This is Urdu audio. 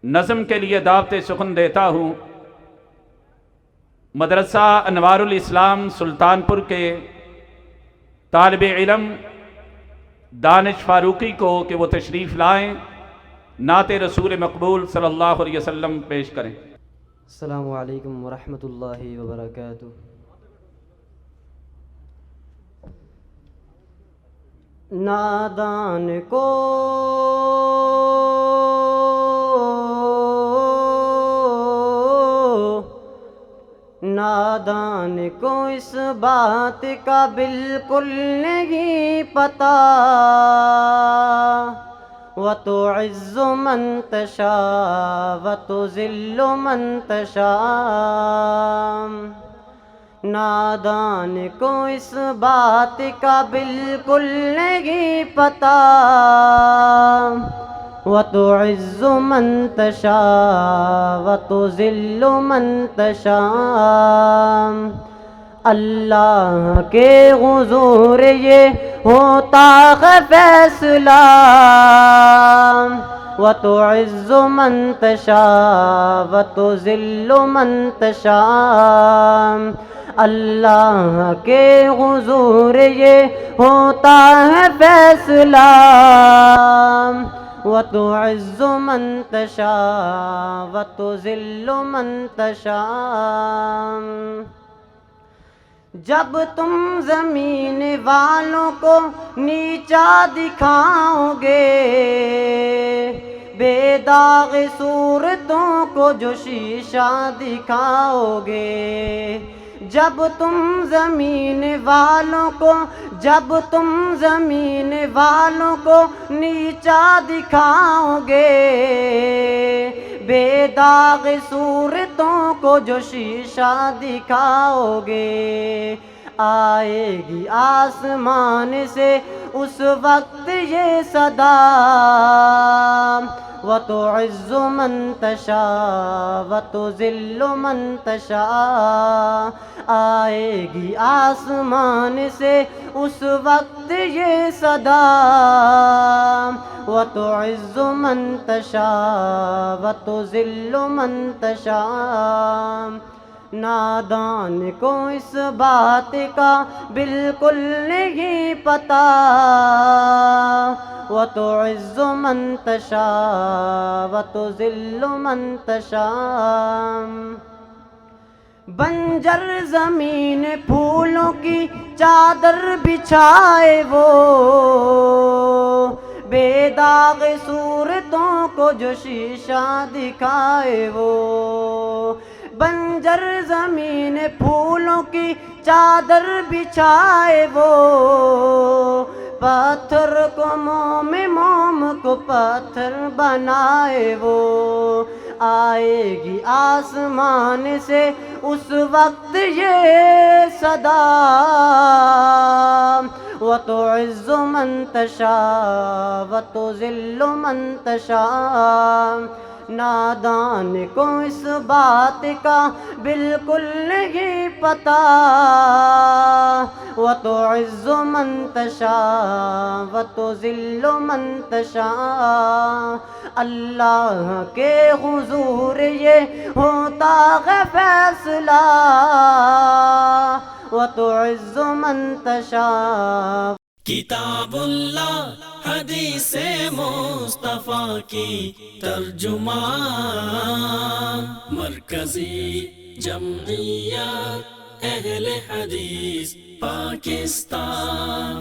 نظم کے لیے دعوت سخن دیتا ہوں۔ مدرسہ انوار الاسلام سلطان پور کے طالب علم دانش فاروقی کو کہ وہ تشریف لائیں، نعت رسول مقبول صلی اللہ علیہ وسلم پیش کریں۔ السلام علیکم ورحمۃ اللہ وبرکاتہ۔ نادان کو اس بات کا بالکل نہیں پتہ، وَتُعِزُّ مَن تَشَاءُ وَتُذِلُّ مَن تَشَاءُ۔ نادان کو اس بات کا بالکل نہیں پتہ، وَتُعِزُّ مَن تَشَاءُ وَتُذِلُّ مَن تَشَاءُ۔ اللہ کے حضور یہ ہوتا ہے فیصلہ، وَتُعِزُّ مَن تَشَاءُ وَتُذِلُّ مَن تَشَاءُ۔ اللہ کے حضور یہ ہوتا ہے فیصلہ، وَتُعِزُّ مَن تَشَاءُ وَتُذِلُّ مَن تَشَاءُ۔ جب تم زمین والوں کو نیچا دکھاؤ گے، بے داغ صورتوں کو جو شیشہ دکھاؤ گے، جب تم زمین والوں کو نیچا دکھاؤ گے، بے داغ صورتوں کو جو شیشہ دکھاؤ گے، آئے گی آسمان سے اس وقت یہ صدا، وَتُعِزُّ مَن تَشَاءُ وَتُذِلُّ مَن تَشَاءُ۔ آئے گی آسمان سے اس وقت یہ صدا، وَتُعِزُّ مَن تَشَاءُ وَتُذِلُّ مَن تَشَاءُ۔ نادان کو اس بات کا بالکل نہیں پتہ، وَتُعِزُّ مَن تَشَاءُ وَتُذِلُّ مَن تَشَاءُ۔ بنجر زمین پھولوں کی چادر بچھائے وہ، بے داغ صورتوں کو جو شیشہ دکھائے وہ، بنجر زمین پھولوں کی چادر بچھائے وہ، پتھر کو موم موم کو پتھر بنائے وہ، آئے گی آسمان سے اس وقت یہ صدا، وَتُعِزُّ مَن تَشَاءُ وَتُذِلُّ مَن تَشَاءُ۔ نادان کو اس بات کا بالکل نہیں پتہ، وَتُعِزُّ مَن تَشَاءُ وَتُذِلُّ مَن تَشَاءُ۔ اللہ کے حضور یہ ہوتا ہے فیصلہ، وَتُعِزُّ مَن تَشَاءُ۔ کتاب اللہ حدیث مصطفیٰ کی ترجمان، مرکزی جمعیت اہل حدیث پاکستان۔